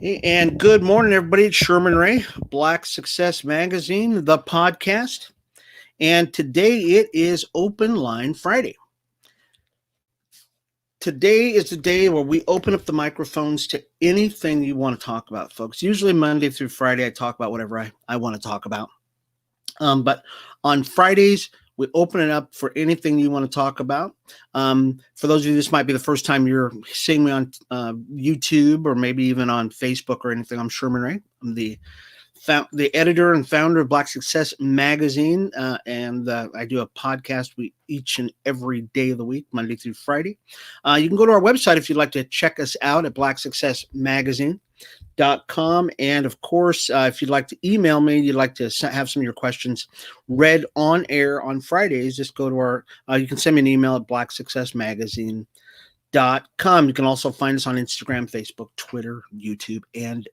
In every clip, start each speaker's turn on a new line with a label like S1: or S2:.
S1: Hey, and good morning, everybody. It's Sherman Ray, Black Success Magazine, the podcast. And today it is Open Line Friday. Today is the day where we open up the microphones to anything you want to talk about, folks. Usually Monday through Friday, I talk about whatever I want to talk about. But on Fridays, we open it up for anything you want to talk about. For those of you, this might be the first time you're seeing me on YouTube or maybe even on Facebook or anything. I'm Sherman Ray. I'm the editor and founder of Black Success Magazine, and I do a podcast each and every day of the week, Monday through Friday. You can go to our website if you'd like to check us out at blacksuccessmagazine.com. And of course, if you'd like to email me, you'd like to have some of your questions read on air on Fridays, just go to our, you can send me an email at blacksuccessmagazine.com. You can also find us on Instagram, Facebook, Twitter, YouTube, and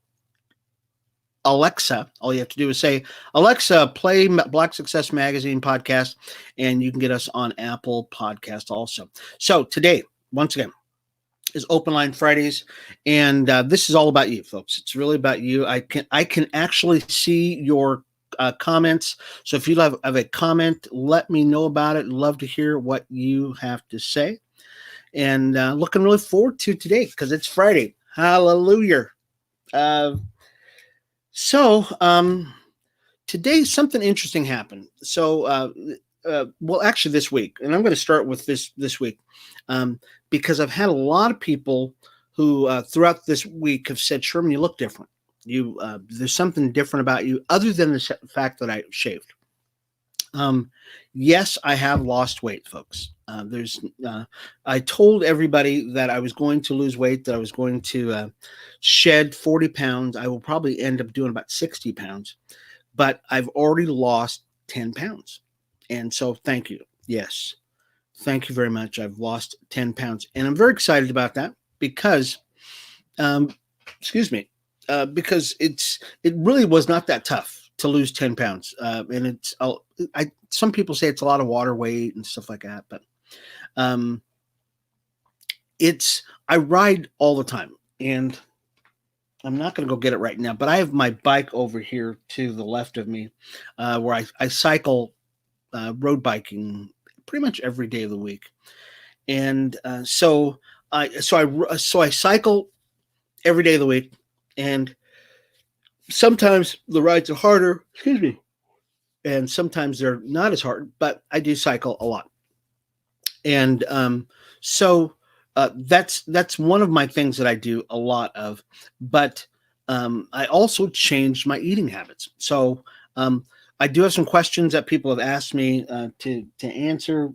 S1: Alexa. All you have to do is say, Alexa, play Black Success Magazine podcast, and you can get us on Apple Podcast also. So today, once again, is Open Line Fridays, and this is all about you, folks. It's really about you. I can actually see your comments. So if you have a comment, let me know about it. Love to hear what you have to say, and looking really forward to today because it's Friday. Hallelujah. So today something interesting happened. So well, actually this week, and I'm going to start with this week because I've had a lot of people who throughout this week have said, Sherman, you look different. There's something different about you other than the fact that I shaved. Yes, I have lost weight, folks. I told everybody that I was going to lose weight, that I was going to shed 40 pounds. I will probably end up doing about 60 pounds, but I've already lost 10 pounds. And so thank you. Yes. Thank you very much. I've lost 10 pounds and I'm very excited about that because, because it really was not that tough to lose 10 pounds. And some people say it's a lot of water weight and stuff like that, but I ride all the time, and I'm not going to go get it right now, but I have my bike over here to the left of me, where I cycle road biking pretty much every day of the week. And so I cycle every day of the week, and sometimes the rides are harder, and sometimes they're not as hard, but I do cycle a lot. And so that's one of my things that I do a lot of, but I also changed my eating habits. So I do have some questions that people have asked me to answer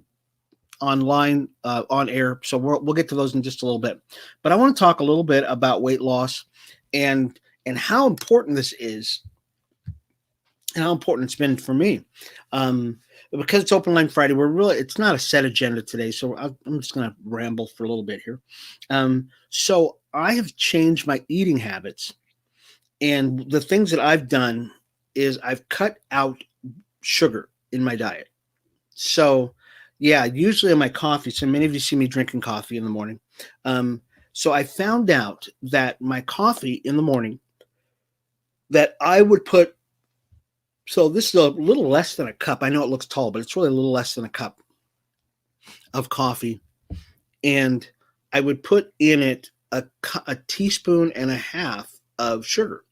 S1: online on air. So we'll get to those in just a little bit, but I want to talk a little bit about weight loss and how important this is and how important it's been for me. Because it's Open Line Friday, it's not a set agenda today. So I'm just going to ramble for a little bit here. So I have changed my eating habits, and the things that I've done is I've cut out sugar in my diet. So yeah, usually in my coffee. So many of you see me drinking coffee in the morning. So I found out that my coffee in the morning that I would put, so this is a little less than a cup. I know it looks tall, but it's really a little less than a cup of coffee. And I would put in it a teaspoon and a half of sugar.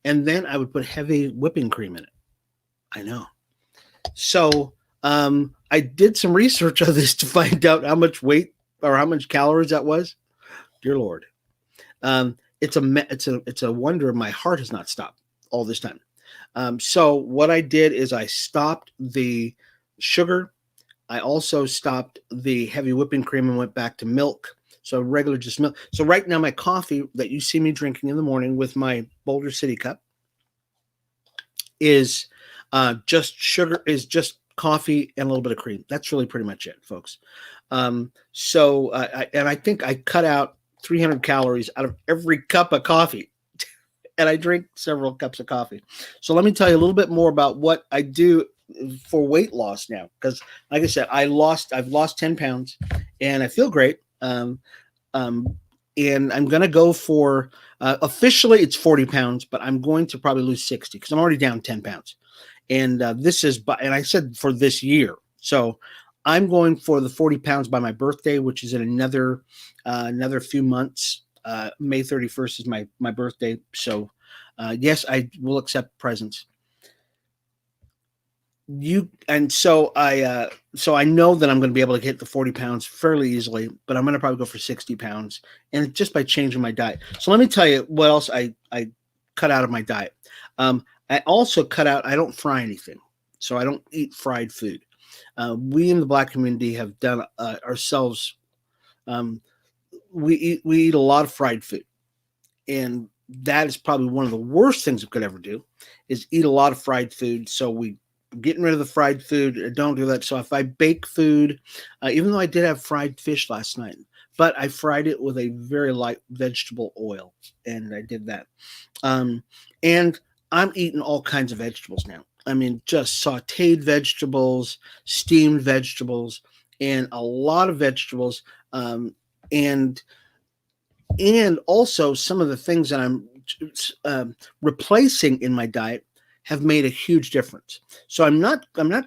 S1: And then I would put heavy whipping cream in it. I know. So I did some research on this to find out how much weight or how much calories that was. Dear Lord. It's a wonder my heart has not stopped all this time. So what I did is I stopped the sugar. I also stopped the heavy whipping cream and went back to milk. So regular just milk. So right now my coffee that you see me drinking in the morning with my Boulder City cup is just sugar, is just coffee and a little bit of cream. That's really pretty much it, folks. So I think I cut out 300 calories out of every cup of coffee. And I drink several cups of coffee. So let me tell you a little bit more about what I do for weight loss now. Because like I said, I've lost 10 pounds and I feel great. and I'm going to go for officially it's 40 pounds, but I'm going to probably lose 60 because I'm already down 10 pounds. And this is, and I said for this year. So I'm going for the 40 pounds by my birthday, which is in another few months. May 31st is my birthday. So yes, I will accept presents. So I know that I'm going to be able to hit the 40 pounds fairly easily, but I'm going to probably go for 60 pounds, and just by changing my diet. So let me tell you what else I cut out of my diet. I also cut out, I don't fry anything, so I don't eat fried food. We in the Black community have done ourselves. Um, we eat a lot of fried food, and that is probably one of the worst things we could ever do, is eat a lot of fried food. So we getting rid of the fried food. Don't do that. So if I bake food, even though I did have fried fish last night, but I fried it with a very light vegetable oil, and I did that. And I'm eating all kinds of vegetables now. I mean, just sautéed vegetables, steamed vegetables, and a lot of vegetables. And also some of the things that I'm replacing in my diet have made a huge difference. So I'm not going, I'm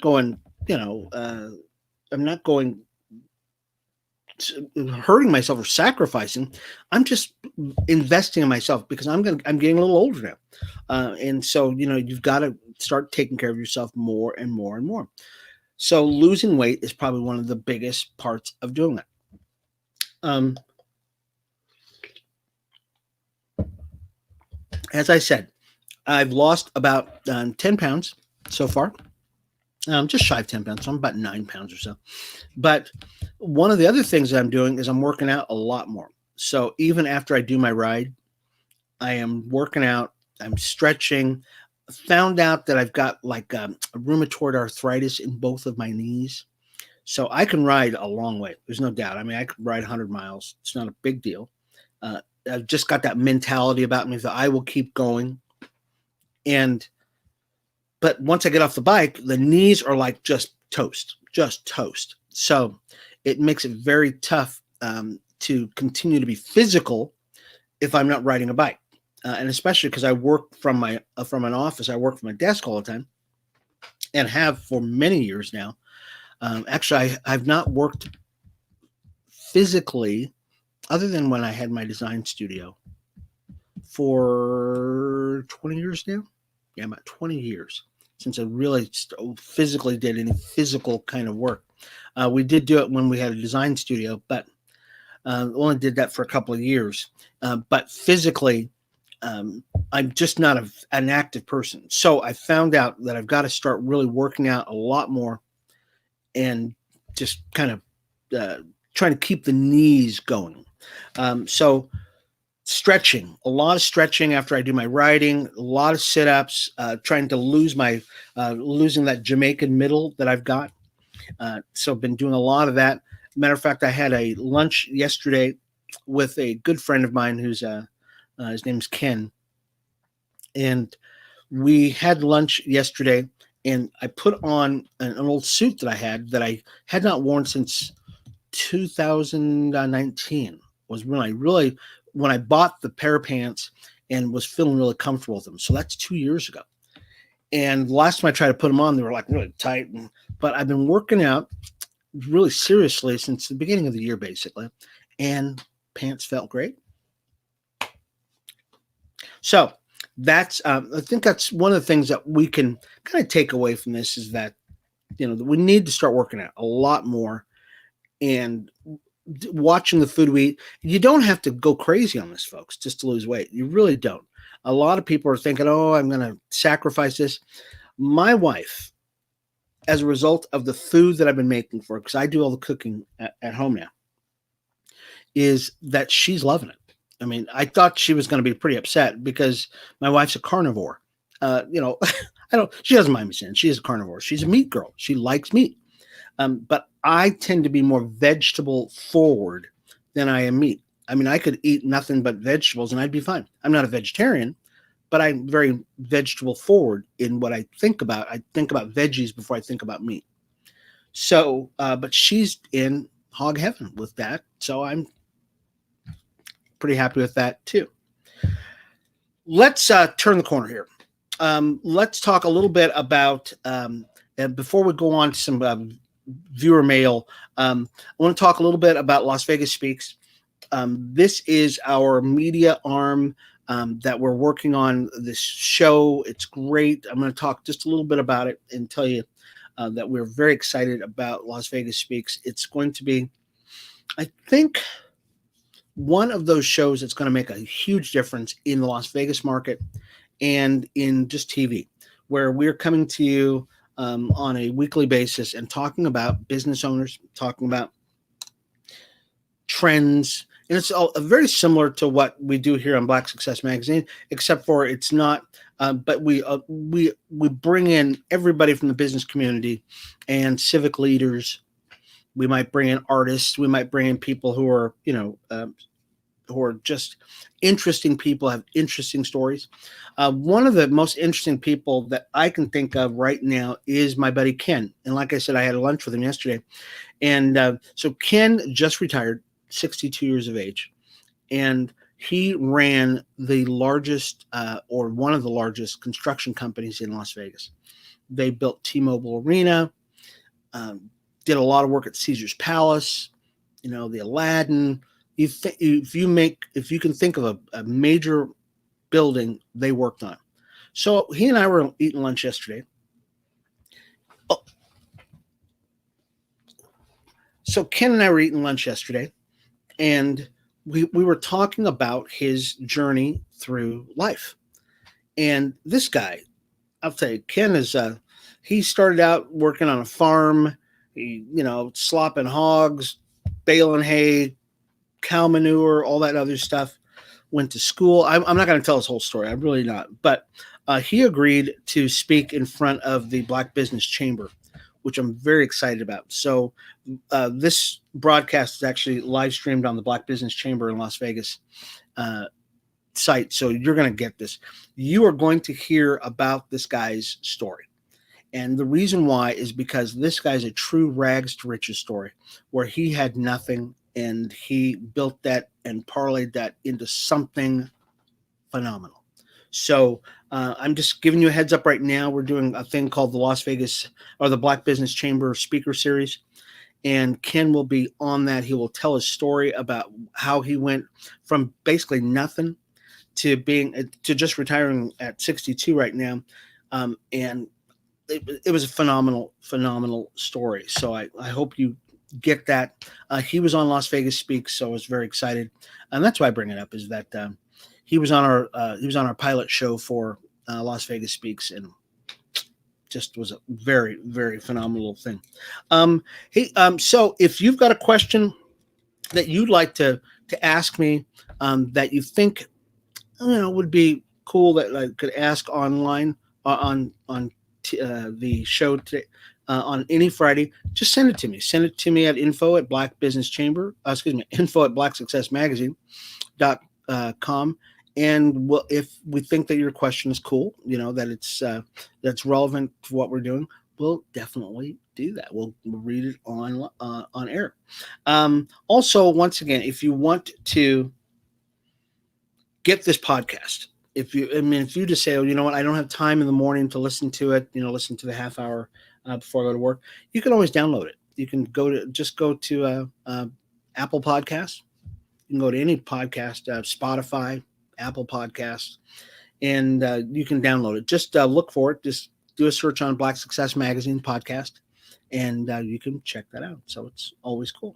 S1: not going hurting myself or sacrificing. I'm just investing in myself because I'm getting a little older now, and so you've got to start taking care of yourself more and more and more. So losing weight is probably one of the biggest parts of doing that. As I said, I've lost about 10 pounds so far. Just shy of 10 pounds. So I'm about 9 pounds or so. But one of the other things that I'm doing is I'm working out a lot more. So even after I do my ride, I am working out, I'm stretching. Found out that I've got like a rheumatoid arthritis in both of my knees. So I can ride a long way. There's no doubt. I mean, I could ride 100 miles. It's not a big deal. I've just got that mentality about me that I will keep going. But once I get off the bike, the knees are like just toast. So it makes it very tough to continue to be physical if I'm not riding a bike. And especially because I work from an office, I work from a desk all the time, and have for many years now. Actually, I've not worked physically other than when I had my design studio for 20 years now. Yeah, about 20 years since I really physically did any physical kind of work. We did do it when we had a design studio, but only did that for a couple of years. But physically, I'm just not an active person. So I found out that I've got to start really working out a lot more and just kind of trying to keep the knees going. So stretching, a lot of stretching after I do my riding, a lot of sit-ups, trying to losing that Jamaican middle that I've got. So I've been doing a lot of that. Matter of fact, I had a lunch yesterday with a good friend of mine who's his name's Ken. And we had lunch yesterday, and I put on an old suit that I had not worn since 2019 was when I bought the pair of pants and was feeling really comfortable with them. So that's 2 years ago. And last time I tried to put them on, they were like really tight. But I've been working out really seriously since the beginning of the year, basically. And pants felt great. So that's, I think that's one of the things that we can kind of take away from this is that, we need to start working out a lot more and watching the food we eat. You don't have to go crazy on this, folks, just to lose weight. You really don't. A lot of people are thinking, oh, I'm going to sacrifice this. My wife, as a result of the food that I've been making for her, because I do all the cooking at home now, is that she's loving it. I mean, I thought she was going to be pretty upset because my wife's a carnivore. She doesn't mind me saying she is a carnivore. She's a meat girl. She likes meat. But I tend to be more vegetable forward than I am meat. I mean, I could eat nothing but vegetables and I'd be fine. I'm not a vegetarian, but I'm very vegetable forward in what I think about. I think about veggies before I think about meat. So, but she's in hog heaven with that. So I'm pretty happy with that too. Let's turn the corner here. Let's talk a little bit about, and before we go on to some viewer mail, I want to talk a little bit about Las Vegas Speaks. This is our media arm that we're working on this show. It's great. I'm going to talk just a little bit about it and tell you that we're very excited about Las Vegas Speaks. It's going to be, I think, one of those shows that's going to make a huge difference in the Las Vegas market and in just TV, where we're coming to you on a weekly basis and talking about business owners, talking about trends. And it's all very similar to what we do here on Black Success Magazine, except for it's not. But we bring in everybody from the business community and civic leaders. We might bring in artists. We might bring in people who are, who are just interesting people, have interesting stories. One of the most interesting people that I can think of right now is my buddy Ken. And like I said, I had lunch with him yesterday. And so Ken just retired, 62 years of age. And he ran the largest or one of the largest construction companies in Las Vegas. They built T-Mobile Arena, did a lot of work at Caesar's Palace, the Aladdin. If you can think of a major building they worked on. So he and I were eating lunch yesterday. So Ken and I were eating lunch yesterday, and we were talking about his journey through life. And this guy, I'll tell you, Ken is he started out working on a farm, slopping hogs, baling hay, cow manure, all that other stuff. Went to school. I'm not going to tell his whole story. I'm really not. But he agreed to speak in front of the Black Business Chamber, which I'm very excited about. So this broadcast is actually live streamed on the Black Business Chamber in Las Vegas site. So you're going to get this. You are going to hear about this guy's story. And the reason why is because this guy's a true rags to riches story, where he had nothing and he built that and parlayed that into something phenomenal. So I'm just giving you a heads up right now. We're doing a thing called the Las Vegas or the Black Business Chamber Speaker Series. And Ken will be on that. He will tell his story about how he went from basically nothing to just retiring at 62 right now. And it was a phenomenal story. So I hope you get that. He was on Las Vegas Speaks, so I was very excited. And that's why I bring it up, is that he was on our pilot show for Las Vegas Speaks, and just was a very, very phenomenal thing. So if you've got a question that you'd like to ask me, that you think would be cool that I could ask online on the show today, on any Friday, just send it to me. Send it to me at info@blacksuccessmagazine.com. And if we think that your question is cool, that it's that's relevant to what we're doing, we'll definitely do that. We'll read it on air. Also, once again, if you want to get this podcast, if you just say, I don't have time in the morning to listen to it, listen to the half hour before I go to work, you can always download it. You can go to Apple Podcasts. You can go to any podcast, Spotify, Apple Podcasts, and you can download it. Just look for it. Just do a search on Black Success Magazine podcast, and you can check that out. So it's always cool.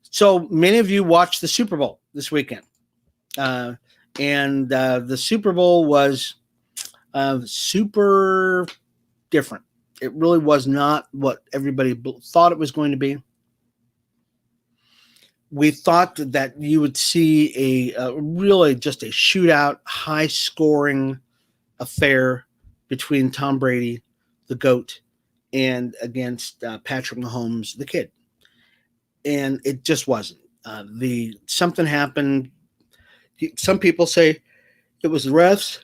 S1: So many of you watched the Super Bowl this weekend. And the Super Bowl was super different. It really was not what everybody thought it was going to be. We thought that you would see a really just a shootout, high-scoring affair between Tom Brady, the GOAT, and against Patrick Mahomes, the kid. And it just wasn't. Something happened. Some people say it was the refs.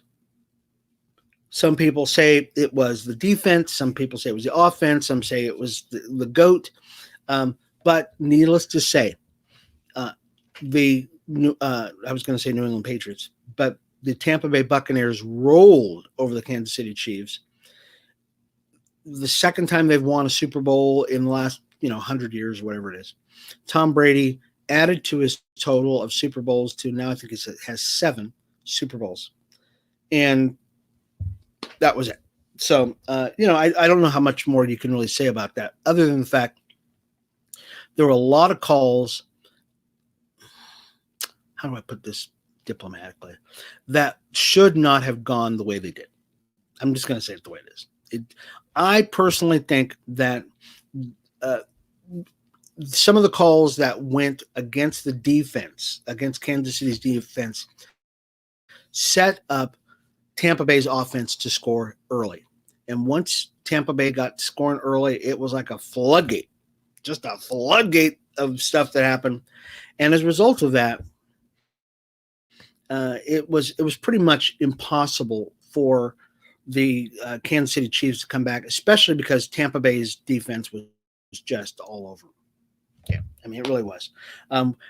S1: Some people say it was the defense. Some people say it was the offense. Some say it was the GOAT. But needless to say, the I was going to say New England Patriots, but the Tampa Bay Buccaneers rolled over the Kansas City Chiefs. The second time they've won a Super Bowl in the last 100 years, whatever it is. Tom Brady added to his total of Super Bowls to now I think it has 7 Super Bowls, and that was it. So I don't know how much more you can really say about that, other than the fact there were a lot of calls. How do I put this diplomatically? That should not have gone the way they did. I'm just going to say it the way it is. I personally think that some of the calls that went against the defense, against Kansas City's defense, set up Tampa Bay's offense to score early. And once Tampa Bay got scoring early, it was like a floodgate, just a floodgate of stuff that happened. And as a result of that, it was pretty much impossible for the Kansas City Chiefs to come back, especially because Tampa Bay's defense was just all over. Yeah, I mean, it really was.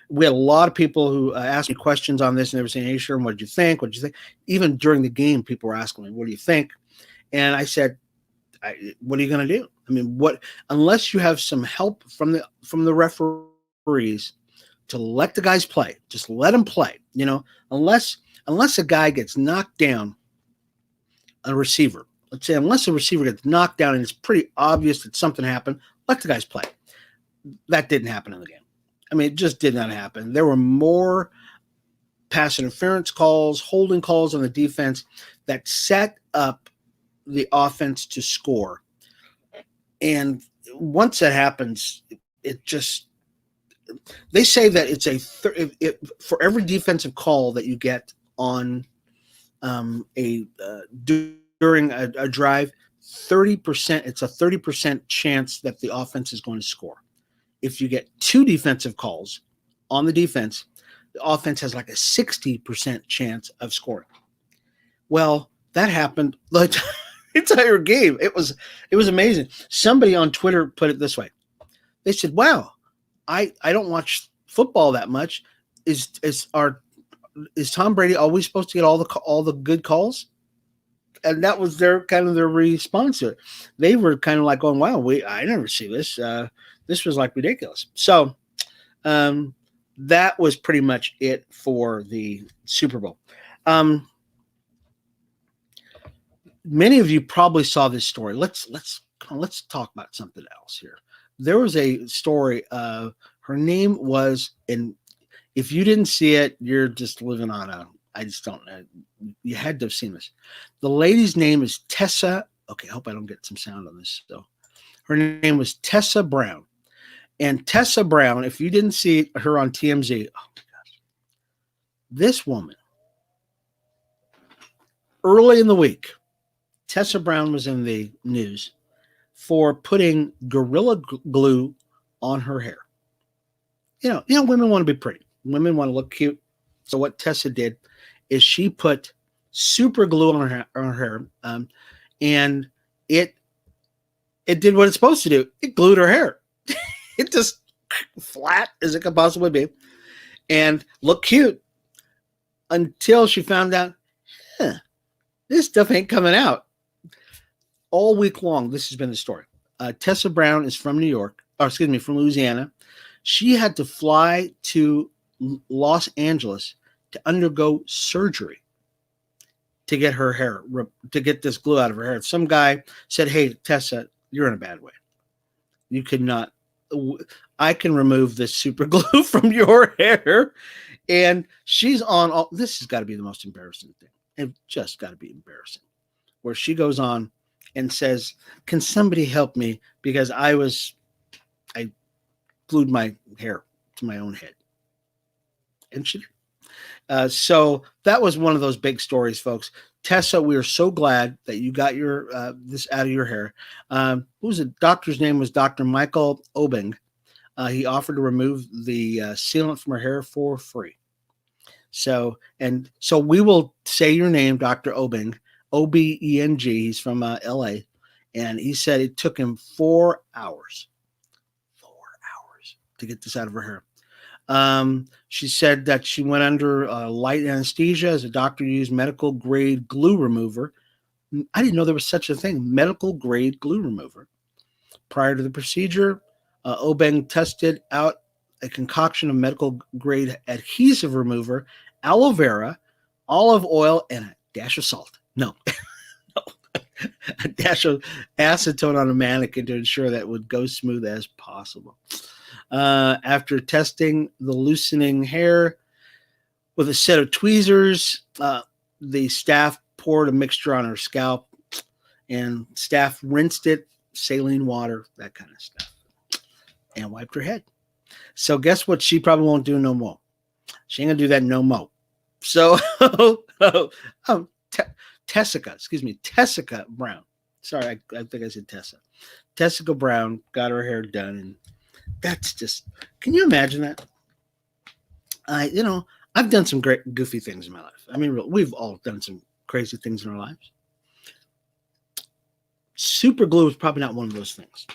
S1: We had a lot of people who asked me questions on this, and they were saying, "Hey, Sherman, what did you think? What did you think?" Even during the game, people were asking me, "What do you think?" And I said, "What are you going to do? I mean, what? Unless you have some help from the referees to let the guys play, just let them play. Unless a guy gets knocked down, a receiver. Let's say unless a receiver gets knocked down and it's pretty obvious that something happened, let the guys play." That didn't happen in the game. I mean, it just did not happen. There were more pass interference calls, holding calls on the defense that set up the offense to score. And once that happens, it just – they say that it's for every defensive call that you get on during a drive, 30%. It's a 30% chance that the offense is going to score. If you get 2 defensive calls on the defense, the offense has like a 60% chance of scoring. Well, that happened the entire game. It was amazing. Somebody on Twitter put it this way. They said, "Wow, I don't watch football that much. Is Tom Brady always supposed to get all the good calls?" And that was their response to it. They were kind of like going, "Wow, I never see this. This was like ridiculous." So that was pretty much it for the Super Bowl. Many of you probably saw this story. Let's talk about something else here. There was a story. Her name was, and if you didn't see it, you're just living on I just don't know. You had to have seen this. The lady's name is Tessa. Okay, I hope I don't get some sound on this. So her name was Tessa Brown. And Tessa Brown, if you didn't see her on TMZ, oh my gosh, this woman, early in the week, Tessa Brown was in the news for putting Gorilla Glue on her hair. Women want to be pretty. Women want to look cute. So what Tessa did is she put super glue on her hair, and it did what it's supposed to do. It glued her hair. It just flat as it could possibly be, and looked cute until she found out, this stuff ain't coming out. All week long, this has been the story. Tessa Brown is from from Louisiana. She had to fly to Los Angeles to undergo surgery to get her hair, to get this glue out of her hair. Some guy said, "Hey, Tessa, you're in a bad way. You could not, I can remove this super glue from your hair." And she's on this has got to be the most embarrassing thing. It just got to be embarrassing. Where she goes on and says, "Can somebody help me? Because I glued my hair to my own head." And she did. So that was one of those big stories, folks. Tessa, we are so glad that you got your this out of your hair. Who was it? Doctor's name was Dr. Michael Obeng. He offered to remove the sealant from her hair for free. So we will say your name, Dr. Obeng, Obeng. He's from LA, and he said it took him 4 hours. 4 hours to get this out of her hair. She said that she went under light anesthesia as a doctor used medical grade glue remover. I didn't know there was such a thing, medical grade glue remover. Prior to the procedure, Obeng tested out a concoction of medical grade adhesive remover, aloe vera, olive oil, and a dash of salt. No, a dash of acetone on a mannequin to ensure that it would go smooth as possible. After testing the loosening hair with a set of tweezers, the staff poured a mixture on her scalp, and staff rinsed it, saline water, that kind of stuff, and wiped her head. So guess what? She probably won't do no more. She ain't gonna do that no more. So, Tessica Brown. Sorry, I think I said Tessa. Tessica Brown got her hair done, and that's just. Can you imagine that? I've done some great goofy things in my life. I mean, we've all done some crazy things in our lives. Super glue is probably not one of those things.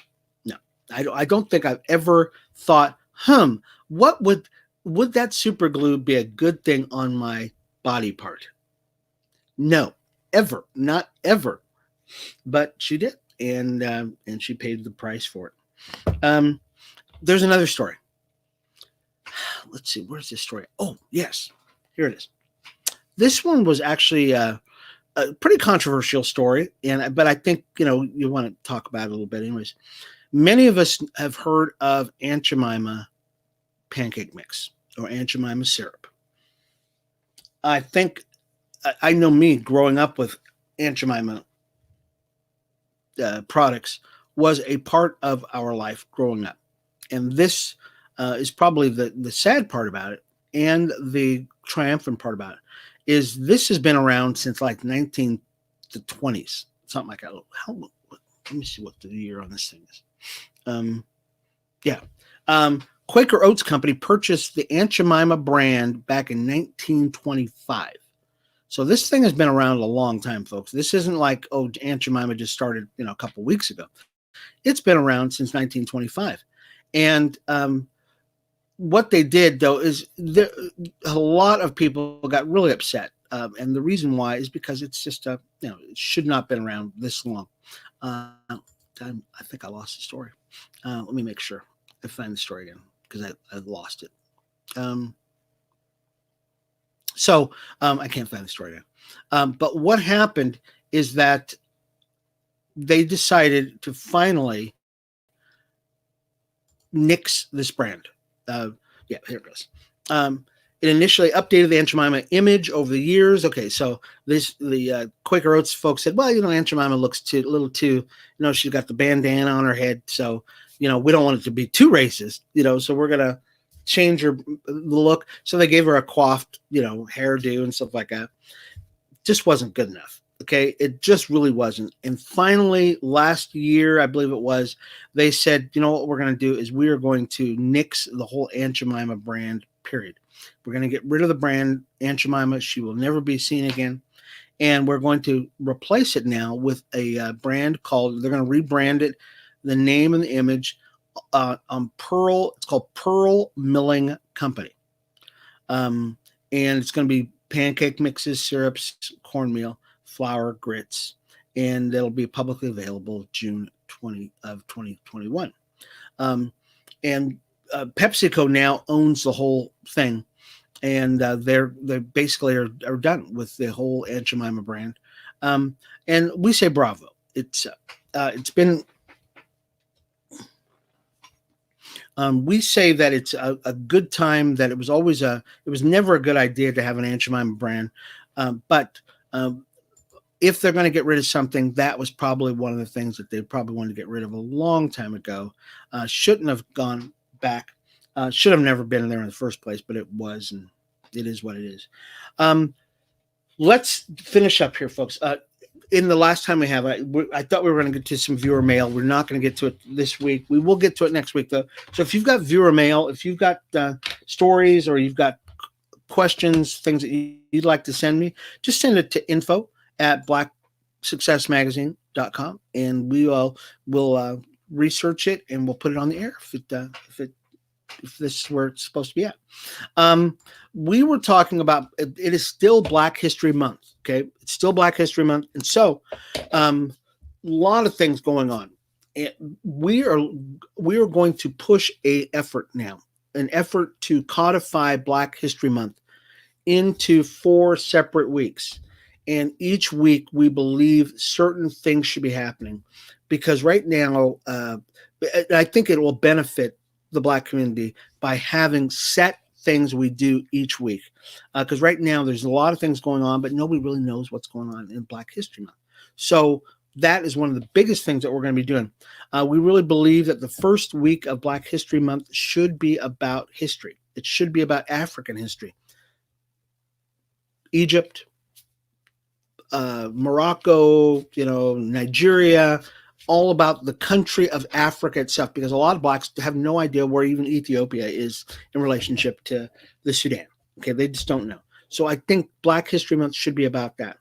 S1: No, I don't think I've ever thought, what would that super glue be a good thing on my body part? No, ever, not ever. But she did, and she paid the price for it. There's another story. Let's see, where's this story? Oh, yes, here it is. This one was actually a pretty controversial story, but I think you want to talk about it a little bit, anyways. Many of us have heard of Aunt Jemima pancake mix or Aunt Jemima syrup. I think I know me growing up with Aunt Jemima products was a part of our life growing up, and this is probably the sad part about it, and the triumphant part about it is this has been around since like 1920s, something like that. Let me see what the year on this thing is. Quaker Oats Company purchased the Aunt Jemima brand back in 1925. So this thing has been around a long time, folks. This isn't like, Aunt Jemima just started, a couple weeks ago. It's been around since 1925. And what they did, though, is a lot of people got really upset. And the reason why is because it's just, it should not have been around this long. I think I lost the story. Let me make sure I find the story again because I lost it. I can't find the story now. But what happened is that they decided to finally nix this brand. Here it goes. It initially updated the Aunt Jemima image over the years. Okay, so the Quaker Oats folks said, well, Aunt Jemima looks a little too, she's got the bandana on her head, so we don't want it to be too racist, so we're gonna change her look. So they gave her a coiffed, hairdo and stuff like that. Just wasn't good enough. Okay, it just really wasn't. And finally, last year, I believe it was, they said, what we're going to do is we are going to nix the whole Aunt Jemima brand, period. We're going to get rid of the brand Aunt Jemima. She will never be seen again. And we're going to replace it now with a brand called, they're going to rebrand it, the name and the image on Pearl. It's called Pearl Milling Company. And it's going to be pancake mixes, syrups, cornmeal, flour, grits, and it'll be publicly available June 20 of 2021. And PepsiCo now owns the whole thing, and they basically are done with the whole Aunt Jemima brand. And we say bravo. It's been. We say that it's a good time. That it was never a good idea to have an Aunt Jemima brand, but if they're going to get rid of something, that was probably one of the things that they probably wanted to get rid of a long time ago. Shouldn't have gone back. Should have never been there in the first place, but it was, and it is what it is. Let's finish up here, folks. In the last time we have, I thought we were going to get to some viewer mail. We're not going to get to it this week. We will get to it next week, though. So if you've got viewer mail, if you've got stories or you've got questions, things that you'd like to send me, just send it to info@blacksuccessmagazine.com, and we'll research it and we'll put it on the air if it if this is where it's supposed to be at. We were talking about it is still Black History Month. Okay, it's still Black History Month, and so a lot of things going on. We are going to push an effort to codify Black History Month into 4 separate weeks. And each week we believe certain things should be happening, because right now I think it will benefit the Black community by having set things we do each week. Because right now there's a lot of things going on, but nobody really knows what's going on in Black History Month. So that is one of the biggest things that we're going to be doing. We really believe that the first week of Black History Month should be about history. It should be about African history. Egypt, Morocco, Nigeria, all about the country of Africa itself, because a lot of Blacks have no idea where even Ethiopia is in relationship to the Sudan. Okay, they just don't know. So I think Black History Month should be about that.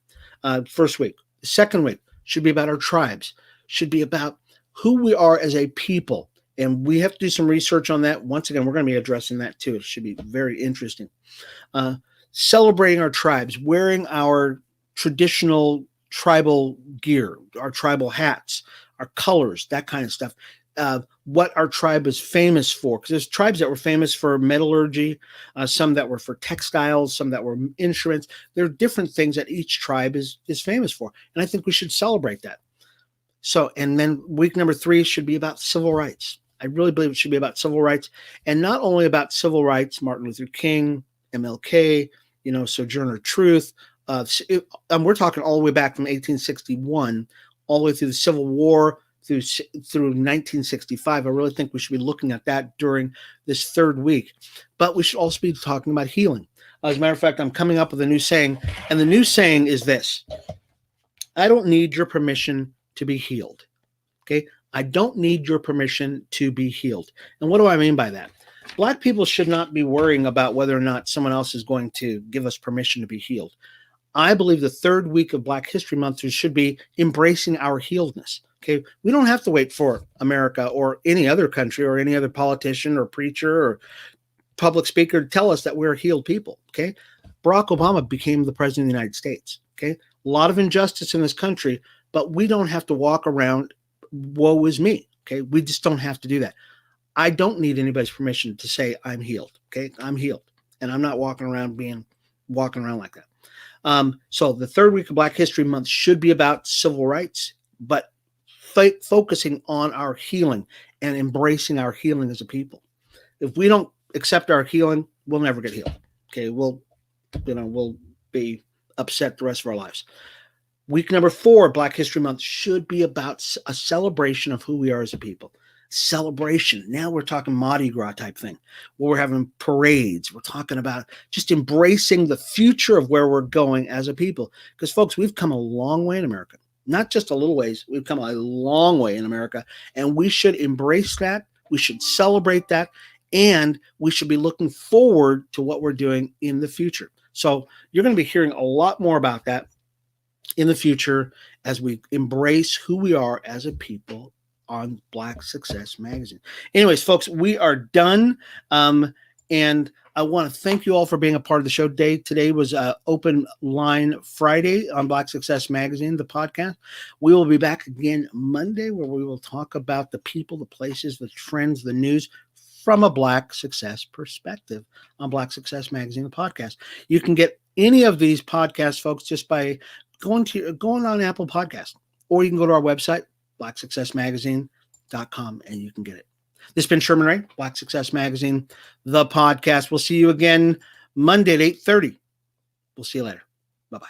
S1: First week. The second week should be about our tribes, should be about who we are as a people. And we have to do some research on that. Once again, we're going to be addressing that too. It should be very interesting. Celebrating our tribes, wearing our traditional tribal gear, our tribal hats, our colors, that kind of stuff. What our tribe is famous for, because there's tribes that were famous for metallurgy, some that were for textiles, some that were insurance. There are different things that each tribe is famous for, and I think we should celebrate that. So, and then week number 3 should be about civil rights. I really believe it should be about civil rights, and not only about civil rights, Martin Luther King, MLK, Sojourner Truth. We're talking all the way back from 1861, all the way through the Civil War, through 1965. I really think we should be looking at that during this 3rd week. But we should also be talking about healing. As a matter of fact, I'm coming up with a new saying, and the new saying is this: I don't need your permission to be healed. Okay? I don't need your permission to be healed. And what do I mean by that? Black people should not be worrying about whether or not someone else is going to give us permission to be healed. I believe the 3rd week of Black History Month should be embracing our healedness. Okay, we don't have to wait for America or any other country or any other politician or preacher or public speaker to tell us that we're healed people. Okay, Barack Obama became the president of the United States. Okay, a lot of injustice in this country, but we don't have to walk around, woe is me. Okay, we just don't have to do that. I don't need anybody's permission to say I'm healed. Okay, I'm healed, and I'm not walking around like that. So the 3rd week of Black History Month should be about civil rights, but focusing on our healing and embracing our healing as a people. If we don't accept our healing, we'll never get healed. Okay, we'll be upset the rest of our lives. Week number 4, Black History Month, should be about a celebration of who we are as a people. Celebration. Now we're talking Mardi Gras type thing, where we're having parades. We're talking about just embracing the future of where we're going as a people. Because, folks, we've come a long way in America. Not just a little ways. We've come a long way in America. And we should embrace that. We should celebrate that. And we should be looking forward to what we're doing in the future. So you're going to be hearing a lot more about that in the future as we embrace who we are as a people on Black Success Magazine. Anyways, folks, we are done. And I want to thank you all for being a part of the show today. Today was Open Line Friday on Black Success Magazine, the podcast. We will be back again Monday, where we will talk about the people, the places, the trends, the news from a Black success perspective on Black Success Magazine, the podcast. You can get any of these podcasts, folks, just by going on Apple Podcasts, or you can go to our website, blacksuccessmagazine.com, and you can get it. This has been Sherman Ray, Black Success Magazine, the podcast. We'll see you again Monday at 8:30. We'll see you later. Bye-bye.